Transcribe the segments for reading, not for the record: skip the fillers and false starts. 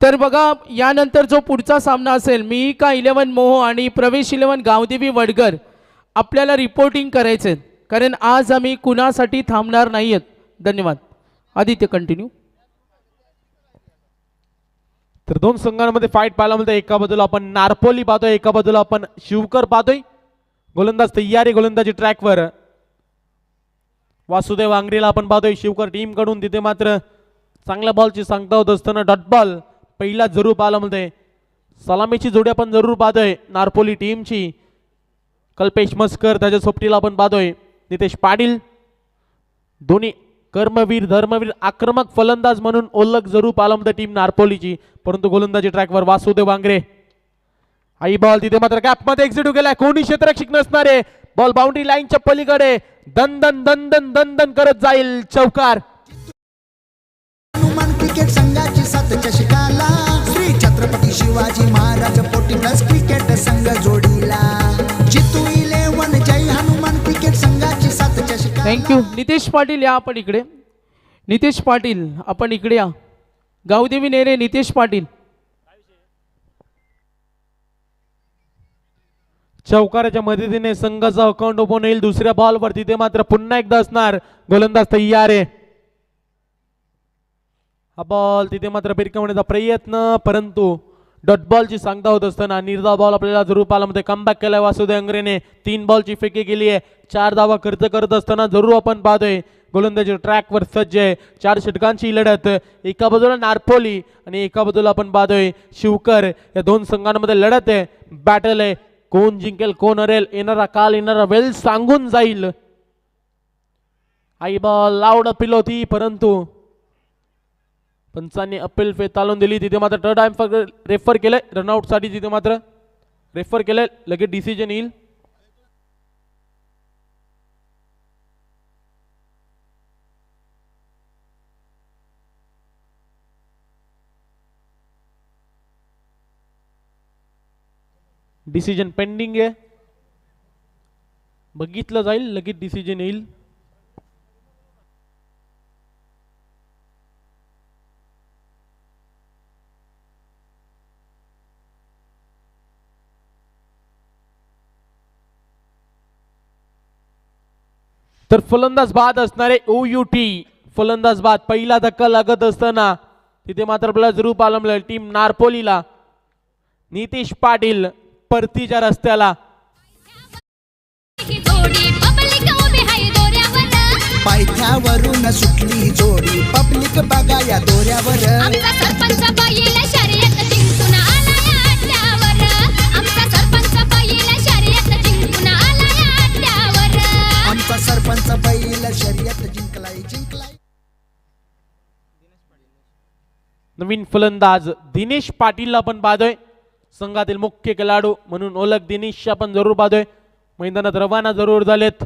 तर बघा यानंतर जो पुढचा सामना असेल मिका 11 मोह आणि प्रवेश 11 गावदेवी वडगर आपल्याला रिपोर्टिंग करायचे कारण आज आम्ही कुणासाठी थांबणार नाहीत. धन्यवाद. आदित्य कंटिन्यू. तर दोन संघांमध्ये फाईट पाहायला मिळते. एका बाजूला आपण नारपोली पाहतोय, एका बाजूला आपण शिवकर पाहतोय. गोलंदाज तयारी गोलंदाजी ट्रॅकवर. वासुदेव आंग्रेला आपण पाहतोय शिवकर टीम कडून. तिथे मात्र चांगल्या बॉलची सांगता होत असताना डॉट बॉल पहिला जरूर पाहायला मिळते. सलामीची जोडी आपण जरूर पाहतोय नारपोली टीमची. कल्पेश मस्कर त्याच्या सोबतीला आपण पाहतोय नितेश पाटील. दोन्ही कर्मवीर धर्मवीर आक्रमक फलंदाज म्हणून ओळख जरूर पाहायला मिळते टीम नारपोलीची. परंतु गोलंदाजी ट्रॅकवर वासुदेव आंग्रे. आई बॉल तिथे मात्र गॅप मध्ये एक्झिक्यूट केलाय. कोणी क्षेत्ररक्षक नसणारे. बॉल बाउंड्री लाईनच्या पलीकडे दन दन दन दन दन दन करत जाईल. चौकार. हनुमान क्रिकेट संघाची 7 चषकाला श्री छत्रपती शिवाजी महाराज पोटी प्लस क्रिकेट संघ जोडीला. जितू 11 जय हनुमान क्रिकेट संघाची 7 चषकाला. थँक्यू. नितेश पाटील या आपण इकडे. नितेश पाटील आपण इकडे या. गावदेवी नेरे नितेश पाटील. चौकाराच्या मदतीने संघाचा अकाउंट ओपन होईल. दुसऱ्या बॉलवर तिथे मात्र पुन्हा एकदा असणार गोलंदाज तयार आहे. हा बॉल तिथे मात्र भिरकवण्याचा प्रयत्न परंतु डॉट बॉलची सांगता होत असताना निर्धाव बॉल आपल्याला जरूर पाहायला मध्ये कमबॅक केलाय वासुदेव अंग्रेने. 3 बॉलची फेकी केली आहे. 4 धावा खर्च करत असताना जरूर आपण पाहतोय गोलंदाजी ट्रॅकवर सज्ज आहे. 4 षटकांची लढत. एका बाजूला नारपोली आणि एका बाजूला आपण पाहतोय शिवकर. या दोन संघांमध्ये लढत आहे, बॅटल आहे. कोण जिंकेल कोण हरेल येणारा काल येणारा वेळ सांगून जाईल. आई बॉल लावड अपील होती परंतु पंचांनी अपील फेटाळून दिली. तिथे मात्र थर्ड टाइम रेफर केलंय रनआउट साठी. तिथे मात्र रेफर केलंय. लगेच डिसिजन येईल. डिसिजन पेंडिंग आहे. बघितलं जाईल. लगेच डिसिजन येईल. तर फलंदाज बाद असणारे OUT फलंदाज बाद. पहिला धक्का लागत असताना तिथे मात्र आपल्याला जरूर पाहायला मिळेल टीम नारपोलीला. नितेश पाटील परतीच्या रस्त्याला. पायथ्यावरून सुटली जोडी पब्लिक बघा या दोऱ्यावर. आमचा सरपंच बैल शर्यत जिंकून आलाय अड्ड्यावर. आमचा सरपंच बैल शर्यत जिंकून आलाय अड्ड्यावर. आमचा सरपंच बैल शर्यत जिंकलाय. नवीन फलंदाज दिनेश पाटीलला आपण पाहतोय. संघातील मुख्य खेळाडू म्हणून ओळख दिनेश आपण जरूर पाहतोय. मैदानात रवाना जरूर झालेत.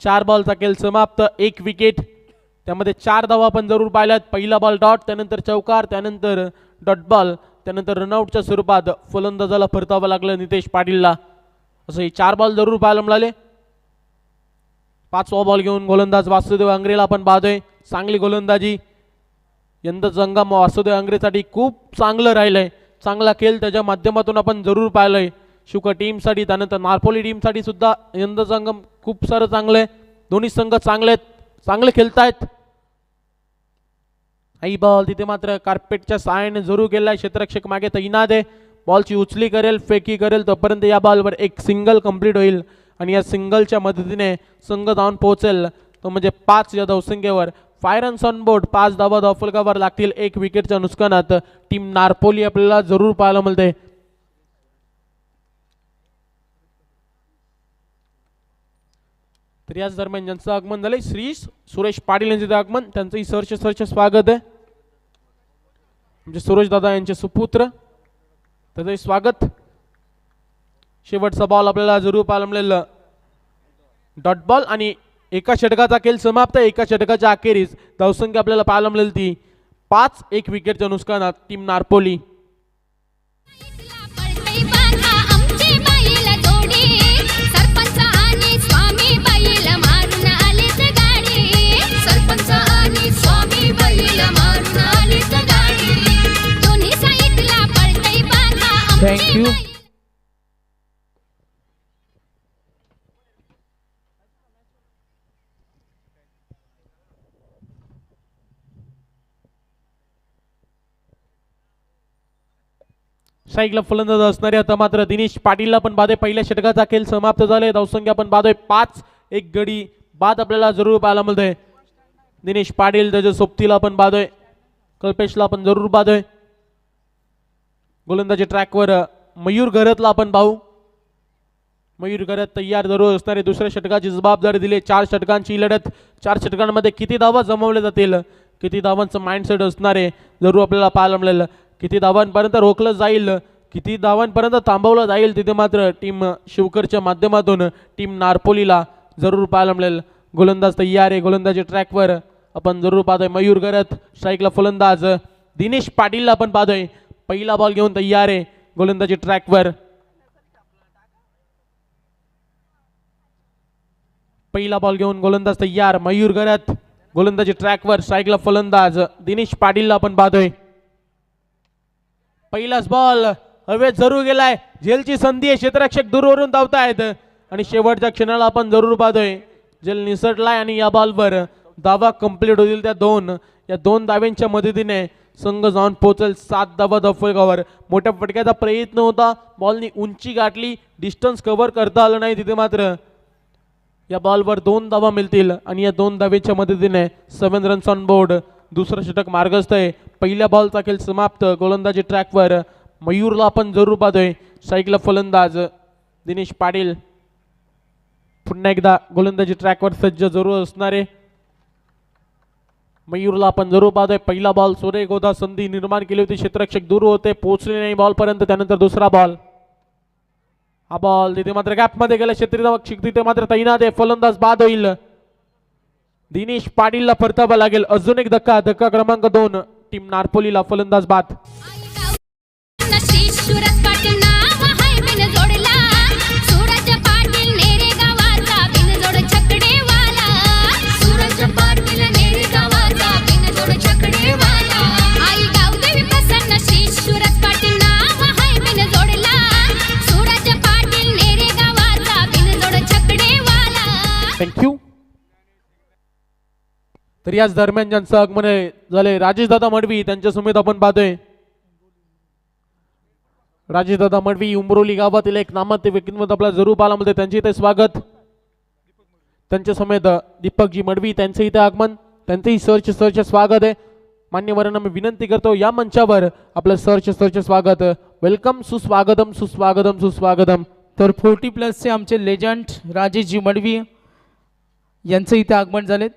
4 बॉलचा खेळ समाप्त. 1 विकेट. त्यामध्ये 4 धावा आपण जरूर पाहिल्यात. पहिला बॉल डॉट, त्यानंतर चौकार, त्यानंतर डॉट बॉल, त्यानंतर रनआउटच्या स्वरूपात फलंदाजाला परतावं लागलं नितेश पाटीलला. असं हे 4 बॉल जरूर पाहायला मिळाले. 5वा बॉल घेऊन गोलंदाज वासुदेव आंग्रेला आपण पाहतोय. चांगली गोलंदाजी. यंदाचा हंगाम वासुदेव आंग्रेसाठी खूप चांगलं राहिलंय. चांगला खेळ त्याच्या माध्यमातून आपण जरूर पाहिलंय. शुका टीमसाठी त्यानंतर नारपोली टीमसाठी सुद्धा यंदाचा हंगाम खूप सारं चांगलं आहे. दोन्ही संघ चांगले आहेत, चांगले खेळतायत. आई बॉल तिथे मात्र कार्पेटच्या सहाय्याने जरूर गेलाय. क्षेत्ररक्षक मागे तैनात आहे. बॉलची उचली करेल, फेकी करेल तोपर्यंत या बॉलवर एक सिंगल कंप्लीट होईल आणि या सिंगलच्या मदतीने संघ धावून पोहोचेल तो म्हणजे 5 या धावसंख्येवर. 5 रन्स ऑन बोर्ड. 5 धावा धावफलकावर लागतील. 1 विकेटच्या नुकसानात टीम नारपोली आपल्याला जरूर पाहायला मिळते. तर याच दरम्यान ज्यांचं आगमन झालंय श्री सुरेश पाटील यांचे आगमन, त्यांचंही सहर्ष स्वागत आहे. म्हणजे सुरेश दादा यांचे सुपुत्र, त्याचंही स्वागत. शेवटचा बॉल आपल्याला जरूर पाहायला मिळेल डॉट बॉल आणि एका षटकाचा खेळ समाप्त. एका षटकाच्या अखेरीस धावसंख्या आपल्याला पाहायला मिळेल ती 5. 1 विकेटच्या नुकसानात टीम नारपोली. सरपंच आणि स्वामी बैल मारून आलीच गाडी. स्ट्राईकला फलंदाज असणारे आता मात्र दिनेश पाटीलला पण बाद आहे. पहिल्या षटकाचा खेळ समाप्त झाले. धावसंख्या पण बाद आहे 5. एक गडी बाद आपल्याला जरूर पाहायला मिळतंय. दिनेश पाटील त्याच्या सोबतीला पण बाद आहे. कल्पेशला पण जरूर बाद आहे. गोलंदाजी ट्रॅकवर मयूर घरतला आपण पाहू. मयूर घरत तयार जरूर असणारे. दुसऱ्या षटकाची जबाबदारी दिली. 4 षटकांची लढत. 4 षटकांमध्ये किती धावा जमवल्या जातील, किती धावांचं माइंडसेट असणारे जरूर आपल्याला पाहायला मिळेल. किती धावांपर्यंत रोखलं जाईल, किती धावांपर्यंत थांबवलं जाईल, तिथे मात्र टीम शिवकरच्या माध्यमातून टीम नारपोलीला जरूर पाहायला मिळेल. गोलंदाज तयार आहे. गोलंदाजी ट्रॅकवर आपण जरूर पाहतोय. मयूर घरत स्ट्राईकला फलंदाज. दिनेश पाटीलला आपण पाहतोय. पहिला बॉल घेऊन तयार आहे. गोलंदाजी ट्रॅकवर पहिला बॉल घेऊन गोलंदाज तयार. मयूर घरत गोलंदाजी ट्रॅकवर. स्ट्राईकला फलंदाज दिनेश पाटीलला आपण पाहतोय. पहिलाच बॉल हवेत जरूर गेलाय. झेलची संधी आहे. क्षेत्ररक्षक दूरवरून धावतायत आणि शेवटच्या क्षणाला आपण जरूर पाहतोय झेल निसटलाय आणि या बॉलवर धावा कंप्लीट होतील. या दोन धाव्यांच्या मदतीने संघ जाऊन पोहोचेल 7 धावा धावफलकावर. मोठ्या फटक्याचा प्रयत्न होता. बॉलनी उंची गाठली, डिस्टन्स कव्हर करता आलं नाही. तिथे मात्र या बॉलवर 2 धावा मिळतील आणि या 2 धावेच्या मदतीने 7 रन्स ऑन बोर्ड. दुसरं षटक मार्गस्थ आहे. पहिल्या बॉलचा खेळ समाप्त. गोलंदाजी ट्रॅकवर मयूरला आपण जरूर पाहतोय. स्ट्राईकला फलंदाज दिनेश पाटील पुन्हा एकदा गोलंदाजी ट्रॅकवर सज्ज जरूर असणारे. मयूरला आपण जरूर पाहतोय. पहिला बॉल सुरेख होता. संधी निर्माण केली होती. क्षेत्ररक्षक दूर होते, पोहोचले नाही बॉल पर्यंत. त्यानंतर दुसरा बॉल. हा बॉल तिथे मात्र गॅपमध्ये गेला. क्षेत्ररक्षक तिथे मात्र तैनात आहे. फलंदाज बाद होईल. दिनेश पाटीलला परतावा लागेल. अजून एक धक्का क्रमांक 2 टीम नारपोलीला. फलंदाज बाद. सूरज पाटील नाव हाय बिनजोडला. सूरज पाटील नेरे गावाचा बिनजोड छकडेवाला. सूरज पाटील नेरे गावाचा बिनजोड छकडेवाला. आई गावदेवी प्रसन्न श्री सूरज पाटील नाव हाय बिनजोडला. सूरज पाटील नेरे गावाचा बिनजोड छकडेवाला. थँक्यू. तर याच दरम्यान ज्यांचं आगमन झाले राजेश दादा मडवी, त्यांच्या समेत आपण पाहतोय. राजेश दादा मडवी उमरोली गावातील एक नामवंत व्यक्तिमत्व आपल्याला जरूर पाहायला मिळते. त्यांचे इथे स्वागत. त्यांच्या समेत दीपकजी मडवी, त्यांचे इथे आगमन. त्यांचेही सरचे स्वागत आहे. मान्यवरांना मी विनंती करतो या मंचावर आपलं सरचे स्वागत. वेलकम, सुस्वागतम सुस्वागतम सुस्वागतम. तर 40+ आमचे लेजंड राजेशजी मडवी यांचं इथे आगमन झालेत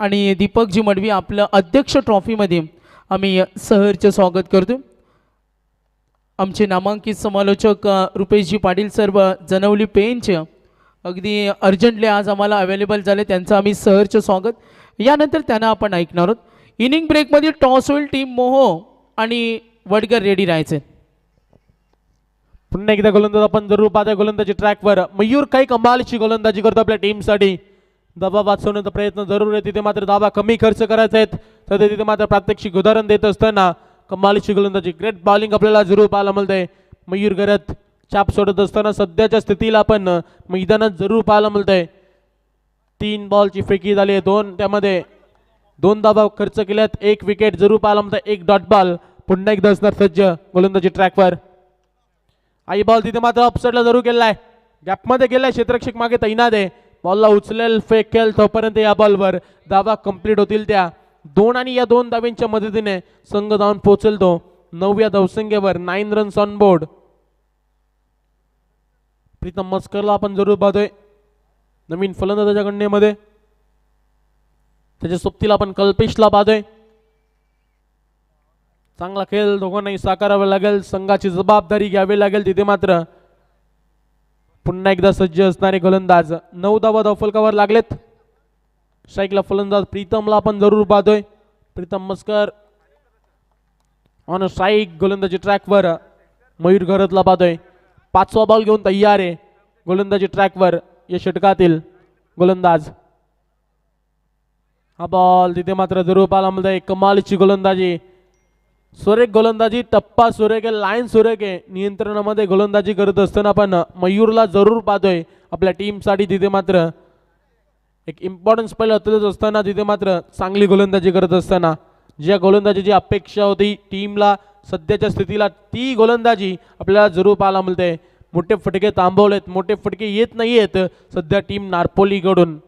आणि दीपकजी मडवी आपलं अध्यक्ष ट्रॉफीमध्ये आम्ही सहर्ष स्वागत करतो. आमचे नामांकित समालोचक रुपेशजी पाटील सर जनवली पेंच अगदी अर्जंटली आज आम्हाला अवेलेबल झाले. त्यांचं आम्ही सहर्ष स्वागत. यानंतर त्यांना आपण ऐकणार आहोत. इनिंग ब्रेकमध्ये टॉस होईल. टीम मोहो आणि वडगर रेडी राहायचे. पुन्हा एकदा गोलंदाज आपण जरूर पाहतोय. गोलंदाजी ट्रॅकवर मयूर काही कमालीची गोलंदाजी करतो आपल्या टीमसाठी. धावा वाचवण्याचा प्रयत्न जरूर आहे. तिथे मात्र धावा कमी खर्च करायचा आहेत. तर तिथे मात्र प्रात्यक्षिक उदाहरण देत असताना कमालीची गोलंदाजी, ग्रेट बॉलिंग आपल्याला जरूर पाहायला मिळतंय. मयूर घरत चाप सोडत असताना सध्याच्या स्थितीला आपण मैदानात जरूर पाहायला मिळतंय. 3 बॉलची फेकी झाली आहे. त्यामध्ये 2 धावा खर्च केल्यात. 1 विकेट जरूर पाहायला मिळतंय. 1 डॉट बॉल पुन्हा एकदा असणार सज्ज गोलंदाजी ट्रॅकवर. आई बॉल तिथे मात्र अपसाईडला जरूर गेलाय. गॅपमध्ये गेलाय. क्षेत्ररक्षक मागे तैनात आहे. बॉलला उचलेल, फेकेल तोपर्यंत या बॉलवर धावा कंप्लीट होतील. त्या 2 आणि या 2 धाव्यांच्या मदतीने संघ जाऊन पोहोचेल तो 9व्या धावसंख्येवर. 9 रन्स ऑन बोर्ड. प्रीतम मस्करला आपण जरूर पाहतोय नवीन फलंदाजाच्या गणनेमध्ये. त्याच्या सोबतीला आपण कल्पेशला पाहतोय. चांगला खेळ दोघांनाही साकारावा लागेल. संघाची जबाबदारी घ्यावी लागेल. तिथे मात्र पुन्हा एकदा सज्ज असणारे गोलंदाज. 9 धावा धावफलकावर लागलेत. स्ट्राईकला फलंदाज प्रीतमला आपण जरूर पाहतोय. Pritam Maskar on strike. गोलंदाजी ट्रॅकवर मयूर घरतला पाहतोय. 5वा बॉल घेऊन तयार आहे. गोलंदाजी ट्रॅकवर या षटकातील गोलंदाज. हा बॉल तिथे मात्र जरूर पाहायला मिळतंय. कमालीची गोलंदाजी, सुरेख गोलंदाजी, टप्पा सुरेख आहे, लाईन सुरेख आहे. नियंत्रणामध्ये गोलंदाजी करत असताना आपण मयूरला जरूर पाहतोय आपल्या टीमसाठी. तिथे मात्र एक इम्पॉर्टन्स पहिलं असताना तिथे मात्र चांगली गोलंदाजी करत असताना ज्या गोलंदाजीची अपेक्षा होती टीमला सध्याच्या स्थितीला ती गोलंदाजी आपल्याला जरूर पाहायला मिळते. मोठे फटके थांबवलेत, मोठे फटके येत नाहीयेत सध्या टीम नारपोलीकडून.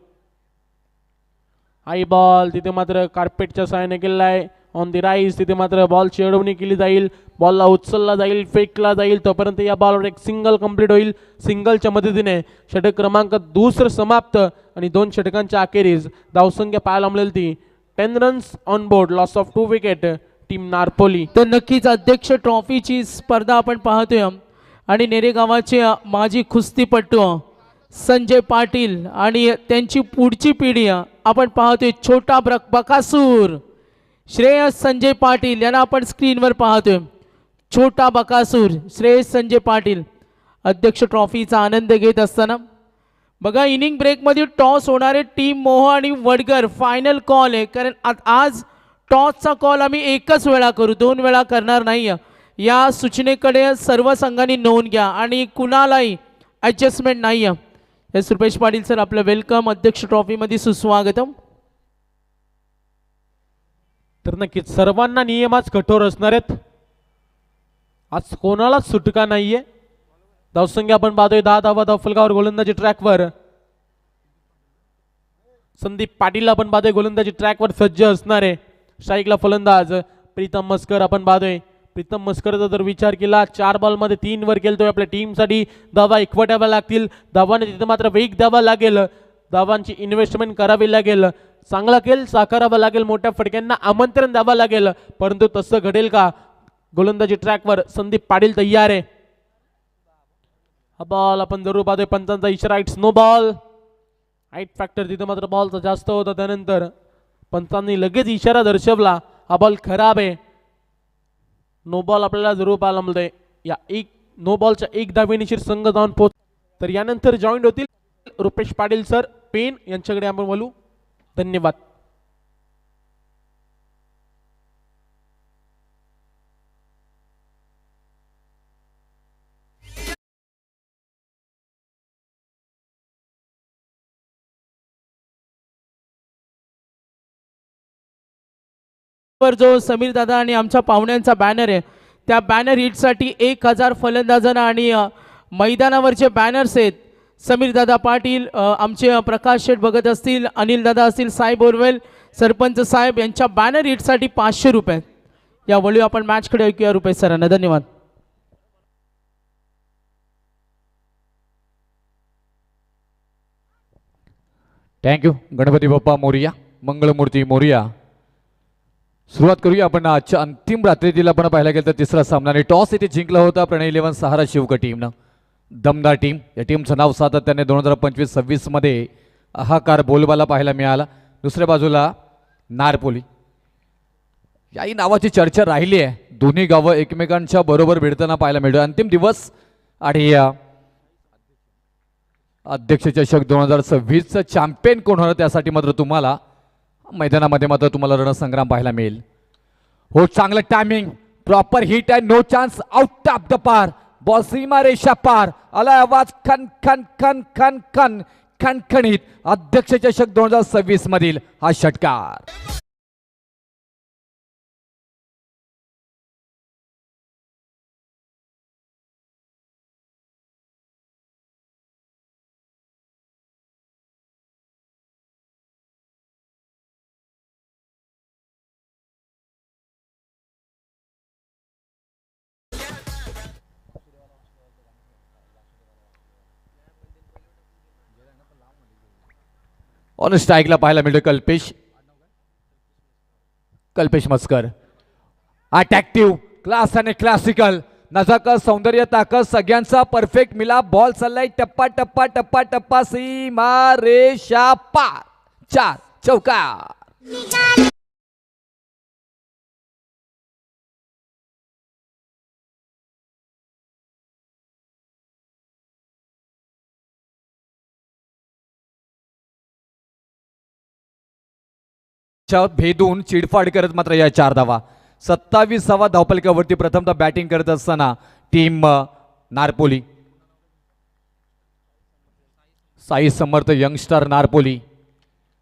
हाय बॉल तिथे मात्र कार्पेटच्या सहाय्याने केलेला आहे ऑन दी राईज. तिथे मात्र बॉलची अडवणी केली जाईल, बॉलला उचलला जाईल, फेकला जाईल. तोपर्यंत या बॉलवर एक सिंगल कंप्लीट होईल. सिंगलच्या मदतीने षटक क्रमांक दुसरं समाप्त आणि 2 षटकांच्या अखेरीस धावसंख्या पाहायला मिळेल ती 10 runs on board, loss of 2 wicket team Narpoli. तर नक्कीच अध्यक्ष ट्रॉफीची स्पर्धा आपण पाहतोय आणि नेरे गावाचे माजी कुस्तीपटू संजय पाटील आणि त्यांची पुढची पिढी आपण पाहतोय. छोटा बकासूर श्रेयस संजय पाटील यांना आपण स्क्रीनवर पाहतोय. छोटा बकासूर श्रेयस संजय पाटील अध्यक्ष ट्रॉफीचा आनंद घेत असताना बघा इनिंग ब्रेकमध्ये टॉस होणारे टीम मोह आणि वडगर फायनल कॉल आहे. कारण आज टॉसचा कॉल आम्ही एकच वेळा करू, 2 वेळा करणार नाही. या सूचनेकडे सर्व संघांनी नोंद घ्या आणि कुणालाही ॲडजस्टमेंट नाही आहे. एस रुपेश पाटील सर आपलं वेलकम अध्यक्ष ट्रॉफीमध्ये सुस्वागतम. तर नक्कीच सर्वांना नियमाच कठोर असणार आहेत. आज कोणालाच सुटका नाहीये. धावसंख्या आपण पाहतोय 10 धावा धावफलकावर गोलंदाजी ट्रॅकवर. संदीप पाटील आपण पाहतोय गोलंदाजी ट्रॅकवर सज्ज असणारे. स्ट्राईकला फलंदाज प्रीतम मस्कर आपण पाहतोय. प्रीतम मस्करचा जर विचार केला 4 बॉलमध्ये 3 वर केलतोय. आपल्या टीमसाठी धावा एकवटाव्या लागतील. धावाने तिथे मात्र वेग द्यावा लागेल, धावांची इन्व्हेस्टमेंट करावी लागेल, चांगला खेळ साकारावा लागेल, मोठ्या फटक्यांना आमंत्रण द्यावं लागेल. परंतु तसं घडेल का? गोलंदाजी ट्रॅकवर संदीप पाटील तयार आहे. हा बॉल आपण जरूर पाहतोय. पंचांचा इशारा it's no ball. Height factor तिथे मात्र बॉलचा जास्त होता. त्यानंतर पंचांनी लगेच इशारा दर्शवला हा बॉल खराब आहे. नो बॉल आपल्याला जरूर पाहायला मिळतंय. या नो बॉलच्या 1 धावेनिशीर संघ जाऊन पोहोच. तर यानंतर जॉईंट होतील रुपेश पाटील सर पेन यांच्याकडे आपण बोलू. धन्यवाद. वर जो समीर दादा आणि आमच्या पाहुण्यांचा बॅनर आहे त्या बॅनर हिटसाठी 1000 फलंदाजांना आणि मैदानावरचे बॅनर्स आहेत समीर दादा पाटील, आमचे प्रकाश शेठ बघत असतील, अनिल दादा असतील, साहेब बोरवेल, सरपंच साहेब यांच्या बॅनर हिटसाठी 500 रुपये. या वळू आपण मॅचकडे ऐकूया रुपेश सरांना. धन्यवाद. थँक्यू. गणपती बाप्पा मोरिया, मंगळमूर्ती मोरिया. सुरुवात करूया आपण आजच्या अंतिम रात्रीतील. आपण पाहायला गेलं तर 3रा सामना आणि टॉस इथे जिंकला होता प्रणय 11 सहारा शिवक टीमनं. दमदार टीम. या टीमचं नाव सातत्याने 2025-26 मध्ये हाकार बोलबाला पाहायला मिळाला. दुसऱ्या बाजूला नारपोली याही नावाची चर्चा राहिली आहे. दोन्ही गावं एकमेकांच्या बरोबर भिडताना पाहायला मिळतं. अंतिम दिवस आणि अध्यक्ष चषक 2026चं चॅम्पियन कोण होणार त्यासाठी मात्र तुम्हाला मैदानामध्ये मात्र तुम्हाला रणसंग्राम पाहायला मिळेल. हो, चांगलं timing, proper hit and no chance, out of the park, ball सीमा रेषा पार. आला आवाज खन खन खन खन खन खणखणीत. अध्यक्ष चषक 2026 मधील हा षटकार. ऑन स्ट्राईकला पाहायला मिळतो कल्पेश मस्कर. अट्रॅक्टिव्ह, क्लास आणि क्लासिकल, नजाकत, सौंदर्य, ताकद सगळ्यांचा परफेक्ट मिलाप. बॉल चाललाय टप्पा टप्पा टप्पा टप्पा, सीमा रेषा पार. 4 चौकार. भेदून चिडफाड करत मात्र या 4 धावा. 27वा धावपलकावरती प्रथमतः बॅटिंग करत असताना टीम नारपोली. साई समर्थ यंगस्टर नारपोली.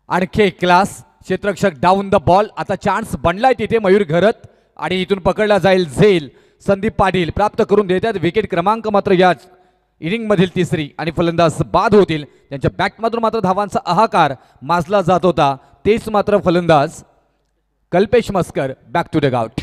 आणखी क्लास क्षेत्ररक्षक डाऊन द बॉल. आता चान्स बनलाय तिथे मयूर घरत आणि इथून पकडला जाईल झेल. संदीप पाटील प्राप्त करून देतात विकेट क्रमांक मात्र याच इनिंग मधील तिसरी आणि फलंदाज बाद होतील. त्यांच्या बॅटमधून मात्र धावांचा हाहाकार माजला जात होता. तेच मात्र फलंदाज Kalpesh Maskar back to the गाउट.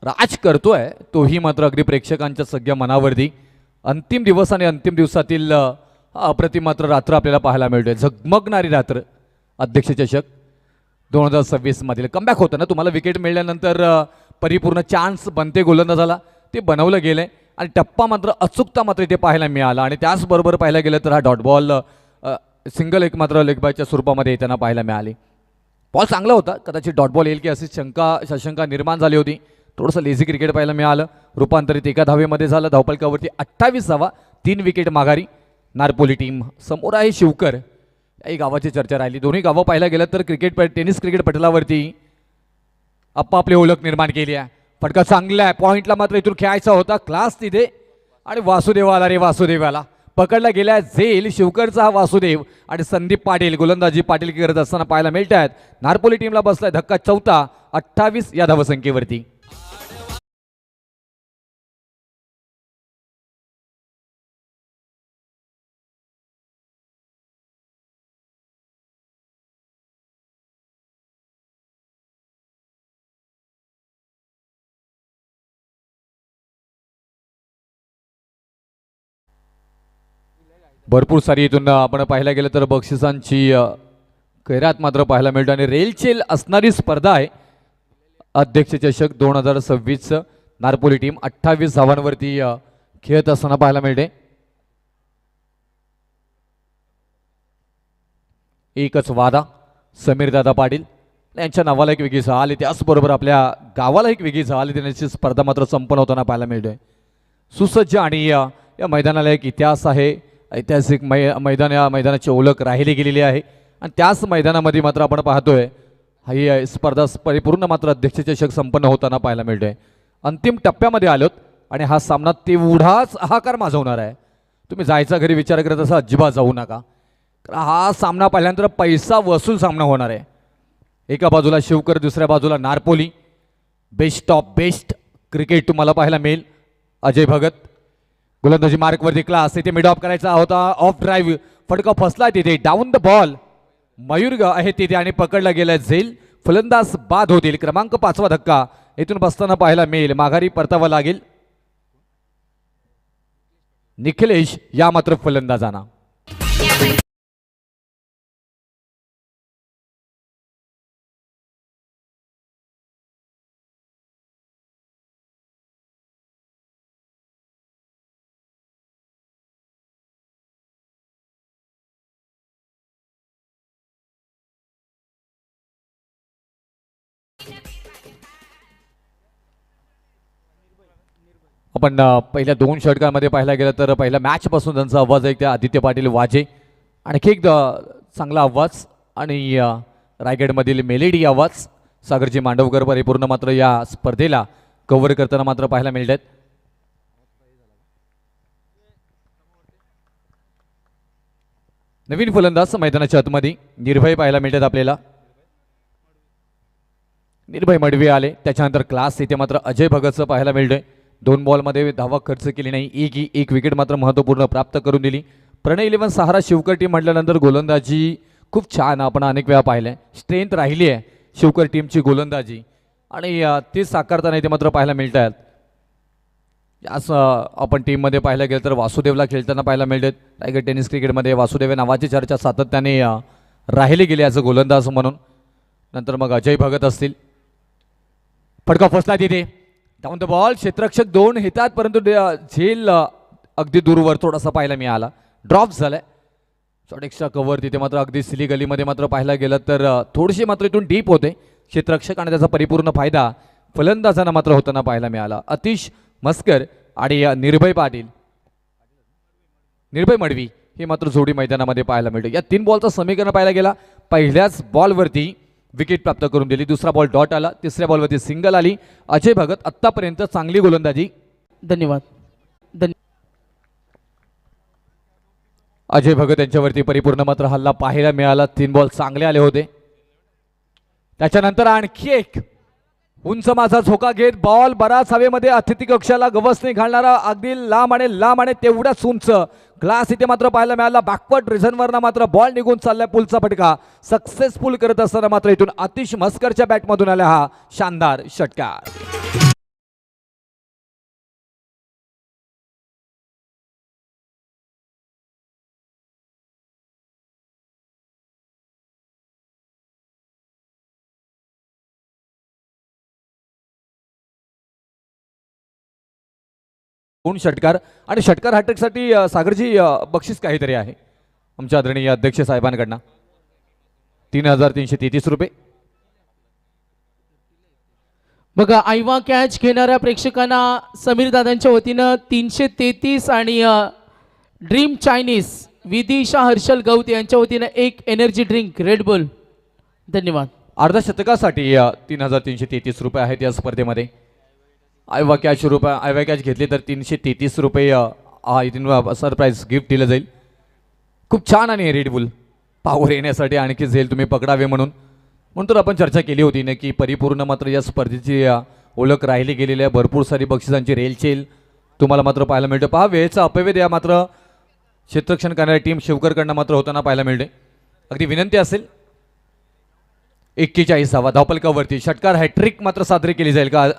राज करतोय तोही मात्र अगदी प्रेक्षकांच्या सगळ्या मनावरती. अंतिम दिवस आणि अंतिम दिवसातील अप्रतिम मात्र रात्र आपल्याला पाहायला मिळतोय. झगमगणारी रात्र. अध्यक्ष चषक 2026 मधील कमबॅक होतं ना. तुम्हाला विकेट मिळाल्यानंतर परिपूर्ण चान्स बनते गोलंदाजाला ते बनवलं गेलंय आणि टप्पा मात्र अचूकता मात्र इथे पाहायला मिळाला. आणि त्याचबरोबर पाहायला गेलं तर हा डॉट बॉल सिंगल एक मात्र लेग बायच्या स्वरूपामध्ये येताना पाहायला मिळाली. बॉल चांगला होता. कदाचित डॉट बॉल येईल की अशी शंका निर्माण झाली होती. थोडंसं लेझी क्रिकेट पाहायला मिळालं. रूपांतरित एका धावेमध्ये झालं. धावफलकावरती 28 धावा, 3 विकेट माघारी. नारपोली टीम समोर आहे. शिवकर याही गावाची चर्चा राहिली. दोन्ही गावं पाहायला गेलं तर टेनिस क्रिकेट पटलावरती आपापली ओळख निर्माण केली आहे. फटका चांगला आहे. पॉईंटला मात्र इथून खेळायचा होता. क्लास तिथे आणि वासुदेव आला रे वासुदेवाला. पकडला गेला झेल. शिवकरचा हा वासुदेव आणि संदीप पाटील गोलंदाजी पाटील करत असताना पाहायला मिळत आहेत. नारपोली टीमला बसलाय धक्का चौथा 28 या धावसंख्येवरती. भरपूर सारी इथून आपण पाहायला गेलं तर बक्षिसांची खैरात मात्र पाहायला मिळतं आणि रेलचेल असणारी स्पर्धा आहे. अध्यक्ष चषक 2026 नारपोली टीम 28 धावांवरती खेळत असताना पाहायला मिळते. एकच वादा समीर दादा पाटील यांच्या नावाला एक वेगळी चाल. त्याचबरोबर आपल्या गावाला एक वेगळी चाल देण्याची स्पर्धा मात्र संपन्न होताना पाहायला मिळतोय. सुसज्ज आणि या मैदानाला एक इतिहास आहे. ऐतिहासिक मैदान या मैदानाची ओळख राहिली गेलेली आहे आणि त्याच मैदानामध्ये मात्र आपण पाहतोय ही स्पर्धा परिपूर्ण मात्र अध्यक्ष चषक संपन्न होताना पाहायला मिळतोय. अंतिम टप्प्यामध्ये आलोत आणि हा सामना तेवढाच हाहाकार माजवणार आहे. तुम्ही जायचा घरी विचार करत असा अजिबात जाऊ नका. कारण हा सामना पाहिल्यानंतर पैसा वसूल सामना होणार आहे. एका बाजूला शिवकर, दुसऱ्या बाजूला Narpoli. Best of best cricket तुम्हाला पाहायला मिळेल. अजय भगत गोलंदाजी मार्कवरती क्लास. इथे मिड ऑफ करायचा होता. ऑफ ड्राईव्ह फटका फसला तिथे. डाऊन द बॉल मयूर आहे तिथे आणि पकडला गेला झेल. फलंदाज बाद होतील. क्रमांक 5वा धक्का इथून बसताना पाहायला मिळेल. माघारी परतावा लागेल निखिलेश या मात्र फलंदाजांना. आपण पहिल्या 2 षटकांमध्ये पाहायला गेलं तर पहिल्या मॅचपासून त्यांचा आवाज ऐकते आदित्य पाटील वाजे. आणखी एक चांगला आवाज आणि रायगडमधील मेलेडी आवाज सागरजी मांडवकर परिपूर्ण मात्र या स्पर्धेला कव्हर करताना मात्र पाहायला मिळत आहेत. नवीन फलंदाज मैदानाच्या आतमध्ये निर्भय पाहायला मिळतात आपल्याला. निर्भय मडवी आले. त्याच्यानंतर क्लास इथे मात्र अजय भगतचं पाहायला मिळतंय. 2 बॉलमध्ये धावा खर्च केली नाही. एक विकेट मात्र महत्त्वपूर्ण प्राप्त करून दिली. प्रणय 11 सहारा शिवकर टीम म्हटल्यानंतर गोलंदाजी खूप छान आपण अनेक वेळा पाहिलं. स्ट्रेंथ राहिली आहे शिवकर टीमची गोलंदाजी आणि ती साकारताना इथे मात्र पाहायला मिळत आहेत. याच आपण टीममध्ये पाहायला गेलं तर वासुदेवला खेळताना पाहायला मिळतात. रायगड टेनिस क्रिकेटमध्ये वासुदेव नावाची चर्चा सातत्याने राहिली गेली ॲज अ गोलंदाज म्हणून. नंतर मग अजय भगत असतील. फटका फसला तिथे. डाऊन द बॉल क्षेत्ररक्षक 2 येतात परंतु झेल अगदी दूरवर थोडासा पाहायला मिळाला. ड्रॉप झालाय. शॉर्ट एक्स्ट्रा कव्हर तिथे मात्र अगदी सिली गलीमध्ये मात्र पाहायला गेलं तर थोडीशी मात्र इथून डीप होते क्षेत्ररक्षक आणि त्याचा परिपूर्ण फायदा फलंदाजांना मात्र होताना पाहायला मिळाला. अतिश मस्कर आणि निर्भय पाटील, निर्भय मडवी हे मात्र जोडी मैदानामध्ये पाहायला मिळते. या 3 बॉलचं समीकरण पाहायला गेला. पहिल्याच बॉलवरती विकेट प्राप्त करून दिली, दुसरा बॉल डॉट आला, तिसऱ्या बॉलवरती सिंगल आली. अजय भगत आत्तापर्यंत चांगली गोलंदाजी. धन्यवाद. अजय भगत यांच्यावरती परिपूर्ण मात्र हल्ला पाहायला मिळाला. 3 बॉल चांगले आले होते. त्याच्यानंतर आणखी एक उंच माझा झोका घेत बॉल बराच हवेमध्ये अतिथी कक्षाला गवसणी घालणारा अगदी लांब आणि तेवढाच उंच ग्लास इथे मात्र पाहायला मिळाला. बॅकवर्ड रिझनवरनं मात्र बॉल निघून चाललाय. पुलचा फटका सक्सेसफुल करत असताना मात्र इथून आतिश मस्करच्या बॅटमधून आला हा शानदार षटकार. षटकार आणि षटकार हॅट्रिकसाठी सागरजी बक्षीस काहीतरी आहे आमच्या आदरणीय अध्यक्ष साहेबांकडनं 3,333 रुपये. बघा आयवा कॅच घेणाऱ्या प्रेक्षकांना समीर दादांच्या वतीनं 333 आणि ड्रीम चायनीज विदिशा हर्षल गौत यांच्या वतीनं एक एनर्जी ड्रिंक रेडबुल. धन्यवाद. अर्धा शतकासाठी 3,333 रुपये आहेत या स्पर्धेमध्ये. आयवा कॅच घेतली तर 333 रुपये इथून सरप्राईज गिफ्ट दिलं जाईल. खूप छान आणि रेडबुल पावर येण्यासाठी आणखी झेल तुम्ही पकडावे म्हणून तर आपण चर्चा केली होती ना की परिपूर्ण मात्र या स्पर्धेची ओळख राहिली गेलेली आहे. भरपूर सारी बक्षिसांची रेलचेल तुम्हाला मात्र पाहायला मिळते. पहा वेळेचा अपव्यय या मात्र क्षेत्ररक्षण करणारी टीम शिवकरकडनं मात्र होताना पाहायला मिळते. अगदी विनंती असेल 41 धावफलकावरती षटकार हॅट्रिक मात्र साजरी केली जाईल का.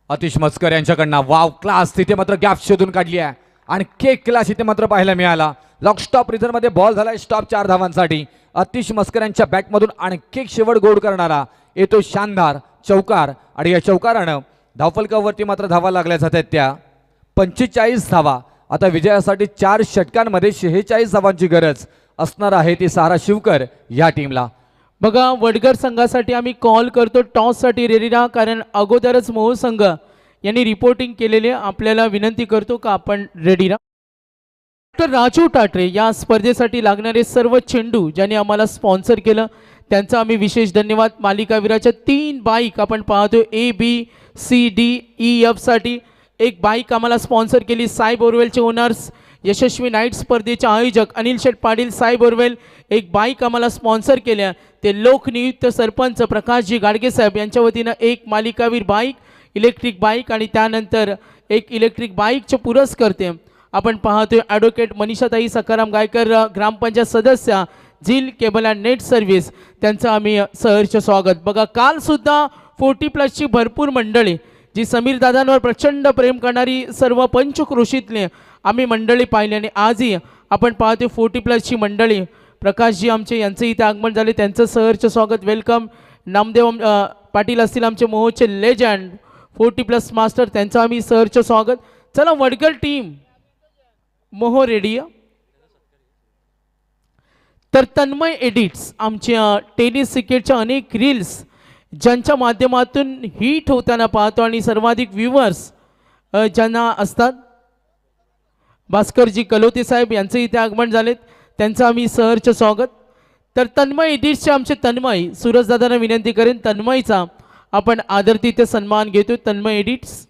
अतिश मस्कर यांच्याकडनं वाव क्लास तिथे मात्र गॅप शोधून काढली आहे आणि केक क्लास इथे मात्र पाहायला मिळाला. लॉक स्टॉप रिझनमध्ये बॉल झालाय स्टॉप 4 धावांसाठी. अतिश मस्कर यांच्या बॅटमधून आणखी शेवट गोड करणारा येतो शानदार चौकार आणि या चौकारानं धावफलकावरती मात्र धावा लागल्या जातात त्या 45 धावा. आता विजयासाठी 4 षटकांमध्ये 46 धावांची गरज असणार आहे ती सारा शिवकर या टीमला. बघा वडगर संघासाठी आम्ही कॉल करतो टॉससाठी रेडी राहा, कारण अगोदरच मोह संघ यांनी रिपोर्टिंग केलेले. आपल्याला विनंती करतो का आपण रेडी राहा. डॉक्टर राजू टाटरे या स्पर्धेसाठी लागणारे सर्व चेंडू ज्यांनी आम्हाला स्पॉन्सर केलं त्यांचा आम्ही विशेष धन्यवाद. मालिकावीराच्या 3 बाईक आपण पाहतो ABCDEF साठी. एक बाईक आम्हाला स्पॉन्सर केली साई बोरवेलचे ओनर्स यशस्वी नाईट स्पर्धेचे आयोजक अनिल शेठ पाटील साई बोरवेल. एक बाईक आम्हाला स्पॉन्सर केल्या ते लोकनियुक्त सरपंच प्रकाशजी गाडगे साहेब यांच्या वतीनं एक मालिकावीर बाईक इलेक्ट्रिक बाईक आणि त्यानंतर एक इलेक्ट्रिक बाईकचे पुरस्कर्ते आपण पाहतोय ॲडव्होकेट मनीषाताई सकाराम गायकर ग्रामपंचायत सदस्य झील केबल अँड नेट सर्व्हिस त्यांचं आम्ही सहर्ष स्वागत. बघा कालसुद्धा 40+ भरपूर मंडळी जी समीर दादांवर प्रचंड प्रेम करणारी सर्व पंचक्रोशीतले आम्ही मंडळी पाहिली आणि आजही आपण पाहतोय 40+ मंडळी. प्रकाशजी आमचे यांचं इथे आगमन झाले त्यांचं सहर्ष स्वागत वेलकम. नामदेव पाटील असतील आमचे मोहोचे लेजंड 40+ मास्टर त्यांचं आम्ही सहर्ष स्वागत. चला वडगल टीम मोहो रेडी. तर तन्मय एडिट्स आमच्या टेनिस क्रिकेटच्या अनेक रील्स ज्यांच्या माध्यमातून हिट होताना पाहतो आणि सर्वाधिक व्ह्यूवर्स ज्यांना असतात भास्करजी कलोते साहेब यांचं इथे आगमन झालेत त्यांचं आम्ही सहर्ष स्वागत. तर तन्मय एडिट्सचे आमचे तन्मय सूरजदादांना विनंती करेन तन्मयचा आपण आदरातिथ्य सन्मान घेतो. तन्मय एडिट्स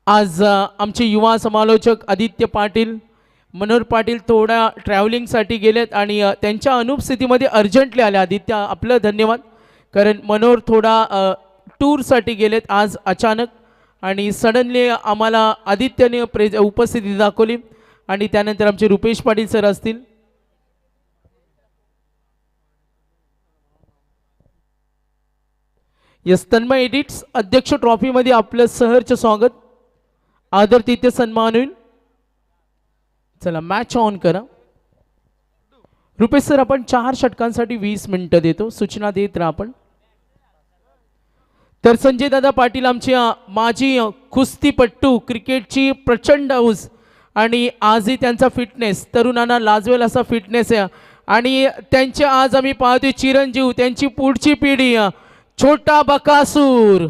आज आमचे युवा समालोचक आदित्य पाटील मनोहर पाटील थोडा ट्रॅव्हलिंगसाठी गेलेत आणि त्यांच्या अनुपस्थितीमध्ये अर्जंटली आले. आदित्य आपलं धन्यवाद, कारण मनोहर थोडा टूरसाठी गेलेत आज अचानक आणि सडनली आम्हाला आदित्यने उपस्थिती दाखवली. आणि त्यानंतर आमचे रुपेश पाटील सर असतील. यस तन्मय एडिट्स अध्यक्ष ट्रॉफीमध्ये आपलं सहर्ष स्वागत आदरातिथ्य सन्मान होईल. चला मॅच ऑन करा. रुपेश सर आपण 4 षटकांसाठी 20 मिनिटं देतो, सूचना देत राहा आपण. तर संजय दादा पाटील आमचे माजी कुस्तीपट्टू क्रिकेटची प्रचंड हौस आणि आजही त्यांचा फिटनेस तरुणांना लाजवेल असा फिटनेस आहे आणि त्यांचे आज आम्ही पाहतोय चिरंजीव त्यांची पुढची पिढी छोटा बकासूर.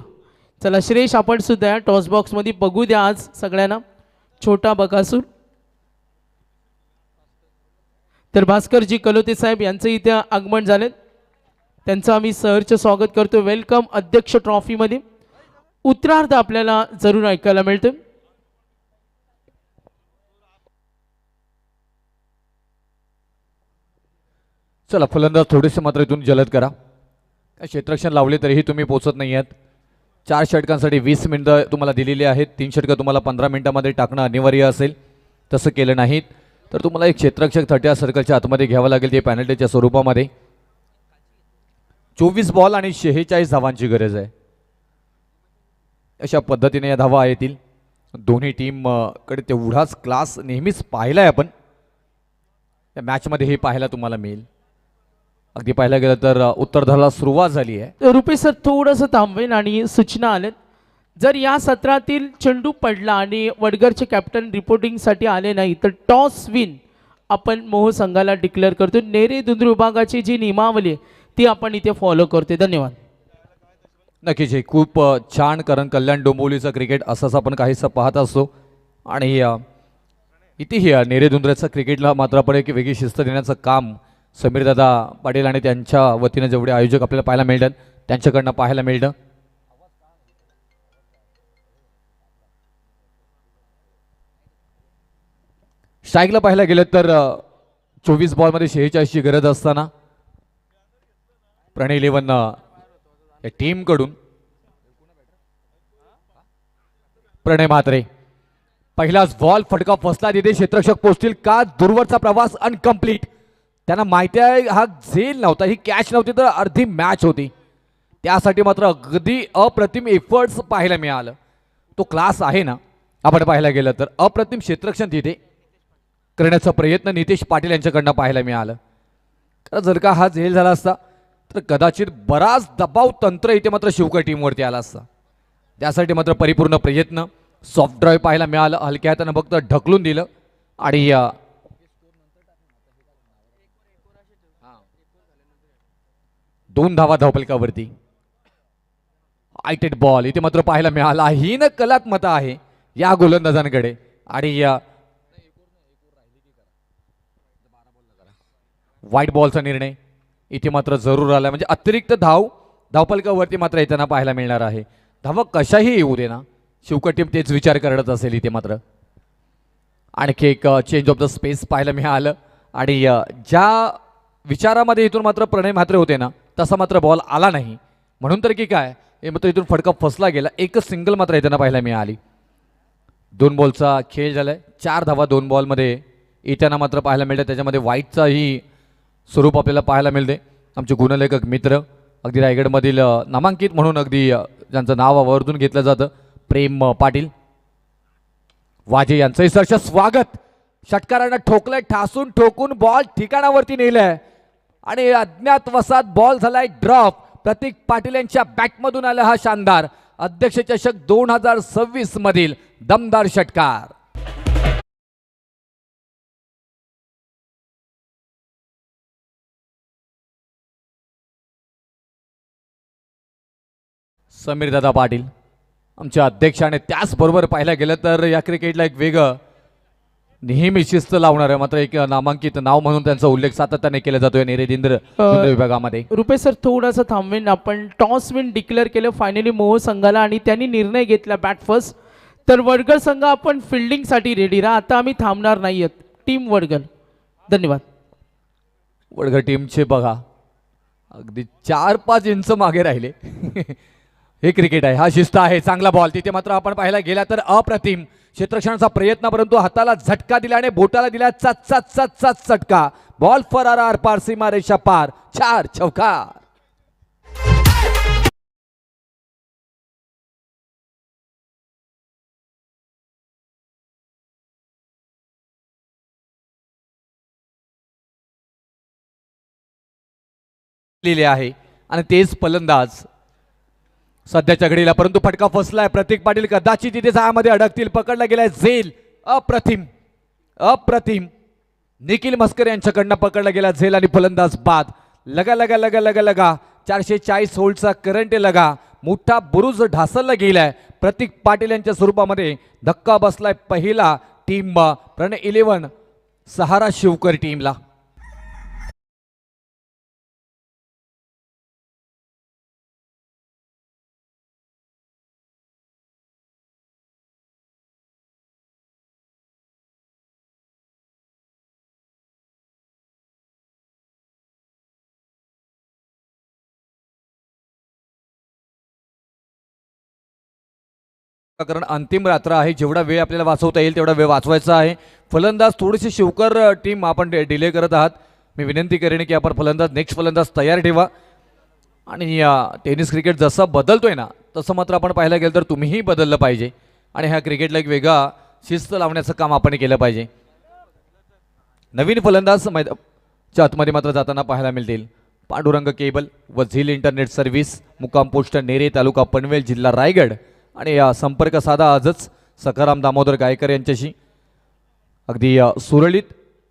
चला श्रेष आपण सुद्धा या टॉस बॉक्समध्ये बघू द्या आज सगळ्यांना छोटा बकासूर. तर भास्करजी कलोते साहेब यांचं इथे आगमन झाले, त्यांचं आम्ही सहर्ष स्वागत करतो. वेलकम अध्यक्ष ट्रॉफीमध्ये. उत्तरार्ध आपल्याला जरूर ऐकायला मिळतं. चला फलंदाज थोडेसे मात्र इथून जलद करा. क्षेत्ररक्षण लावले तरीही तुम्ही पोचत नाही आहात. 4 षटकांसाठी 20 मिनिटं तुम्हाला दिलेली आहेत. 3 षटकं तुम्हाला 15 मिनिटांमध्ये टाकणं अनिवार्य असेल. तसं केलं नाहीत तर तुम्हाला एक क्षेत्ररक्षक 30 सर्कलच्या आतमध्ये घ्यावं लागेल, ते पॅनल्टीच्या स्वरूपामध्ये. 24 बॉल आणि 46 धावांची गरज आहे. अशा पद्धतीने या धावा येतील. दोन्ही टीम कडे तेवढाच क्लास नेहमीच पाहिलाय आपण या मॅचमध्ये, हे पाहायला तुम्हाला मिळेल. अगदी पाहायला गेलं तर उत्तरार्धाला सुरुवात झाली आहे. रुपेश सर थोडंसं थांबवेल आणि सूचना आल्यात. जर या सत्रातील चेंडू पडला आणि वडगरचे कॅप्टन रिपोर्टिंगसाठी आले नाही तर टॉस विन आपण मोह संघाला डिक्लेअर करतो. नेरे दुंद्र विभागाची जी नियमावली आहे ती आपण इथे फॉलो करते. धन्यवाद. नक्कीच हे खूप छान, कारण कल्याण डोंबिवलीचं क्रिकेट असंच आपण काहीसं पाहत असतो आणि इथेही नेरेदुंद्राचं क्रिकेटला मात्र आपण एक वेगळी शिस्त देण्याचं काम समीरदादा पाटील आणि त्यांच्या वतीनं जेवढे आयोजक आपल्याला पाहायला मिळतात त्यांच्याकडनं पाहायला मिळतं. स्ट्राईकला पाहायला गेलं तर 24 बॉलमध्ये 46ची गरज असताना प्रणय 11 या टीमकडून प्रणय म्हात्रे पहिलाच बॉल फटका फसला. तिथे क्षेत्ररक्षक पोचतील का? दूरवरचा प्रवास अनकम्प्लीट. त्यांना माहिती आहे हा झेल नव्हता, ही कॅच नव्हती तर अर्धी मॅच होती. त्यासाठी मात्र अगदी अप्रतिम एफर्ट्स पाहायला मिळालं. तो क्लास आहे ना, आपण पाहायला गेलं तर अप्रतिम क्षेत्ररक्षण तिथे करण्याचा प्रयत्न नितेश पाटील यांच्याकडनं पाहायला मिळालं. कारण जर का हा झेल झाला असता तर कदाचित बराच दबाव तंत्र इथे मात्र शिवकर टीमवरती आला असता. त्यासाठी मात्र परिपूर्ण प्रयत्न. सॉफ्ट ड्राईव्ह पाहायला मिळालं, हलक्या हातानं फक्त ढकलून दिलं आणि 2 धावा धावफलकावरती. आयटेड बॉल इथे मात्र पाहायला मिळाला. ही न कलात्मता आहे या गोलंदाजांकडे आणि व्हाईट बॉलचा निर्णय इथे मात्र जरूर आला. म्हणजे अतिरिक्त धावफलकावरती मात्र येताना पाहायला मिळणार आहे. धावा कशाही येऊ दे ना, शिवकर टीम तेच विचार करत असेल. इथे मात्र आणखी एक चेंज ऑफ द स्पेस पाहायला मिळालं आणि ज्या विचारामध्ये इथून मात्र प्रणय म्हात्रे होते ना तसा मात्र बॉल आला नाही. म्हणून तर की काय हे मात्र इथून फटका फसला गेला. एकच सिंगल मात्र येताना पाहायला मिळाली. 2 बॉलचा खेळ झालाय. 4 धावा 2 बॉलमध्ये येताना मात्र पाहायला मिळतं. त्याच्यामध्ये व्हाईटचाही स्वरूप आपल्याला पाहायला मिळते. आमचे गुणलेखक मित्र अगदी रायगडमधील नामांकित म्हणून अगदी ज्यांचं नाव आवर्जून घेतलं जातं प्रेम पाटील वाजे यांचंही सहर्ष स्वागत. षटकारांना ठोकलंय, ठासून ठोकून बॉल ठिकाणावरती नेलंय आणि अज्ञात वसात बॉल झालाय ड्रॉप. प्रतीक पाटील यांच्या बॅटमधून आला हा शानदार अध्यक्ष चषक 2026 मधील दमदार षटकार. समीरदादा पाटील आमचे अध्यक्ष आणि त्याचबरोबर पाहायला गेलं तर या क्रिकेटला एक वेगळं नेहमी शिस्त लावणार आहे. मात्र एक नामांकित नाव म्हणून त्यांचा उल्लेख सातत्याने केला जातोय नेरेंद्र विभागामध्ये. रुपेश सर थोडंसं थांबवेन. आपण टॉस विन डिक्लेअर केलं फायनली मोह संघाला आणि त्यांनी निर्णय घेतला बॅट फर्स्ट. तर वडगर संघ आपण फिल्डिंगसाठी रेडी राहा. आता आम्ही थांबणार नाही आहोत. टीम वडगर. धन्यवाद. वडगर टीमचे बघा अगदी 4-5 इंच मागे राहिले. हे क्रिकेट आहे, हा शिस्त आहे. चांगला बॉल तिथे मात्र आपण पाहायला गेला तर अप्रतिम क्षेत्ररक्षणाचा प्रयत्न, परंतु हाताला झटका दिला आणि बोटाला दिला चट चटका. बॉल फरार आर पार सीमारेषा पार. 4 चौकार. लिहिले आहे आणि तेच फलंदाज सध्याच्या घडीला, परंतु फटका फसलाय. प्रतीक पाटील कदाचित तिथे जाळ्यामध्ये अडकतील. पकडला गेलाय झेल. अप्रतिम अप्रतिम. निखिल मस्कर यांच्याकडनं पकडला गेला झेल आणि फलंदाज बाद. लगा लगा लगा लगा लगा 440 होल्डचा करंट लगा. मोठा बुरुज ढासळला गेलाय. प्रतीक पाटील यांच्या स्वरूपामध्ये धक्का बसलाय पहिला टीम प्रणय 11 सहारा शिवकर टीमला. कारण अंतिम रात्र आहे. जेवढा वेळ आपल्याला वाचवता येईल तेवढा वेळ वाचवायचा आहे. फलंदाज थोडीशी शिवकर टीम आपण डिले करत आहात. मी विनंती करेन की आपण फलंदाज नेक्स्ट फलंदाज तयार ठेवा. आणि टेनिस क्रिकेट जसं बदलतोय ना तसं मात्र आपण पाहायला गेलं तर तुम्हीही बदललं पाहिजे. आणि ह्या क्रिकेटला एक वेगळा शिस्त लावण्याचं काम आपण केलं पाहिजे. नवीन फलंदाज मैदानाच्या आतमध्ये मात्र जाताना पाहायला मिळतील. पांडुरंग केबल व झील इंटरनेट सर्व्हिस, मुक्काम पोस्ट नेरे, तालुका पनवेल, जिल्हा रायगड. आणि संपर्क साधा आजच सखाराम दामोदर गायकर यांच्याशी. अगदी सुरळीत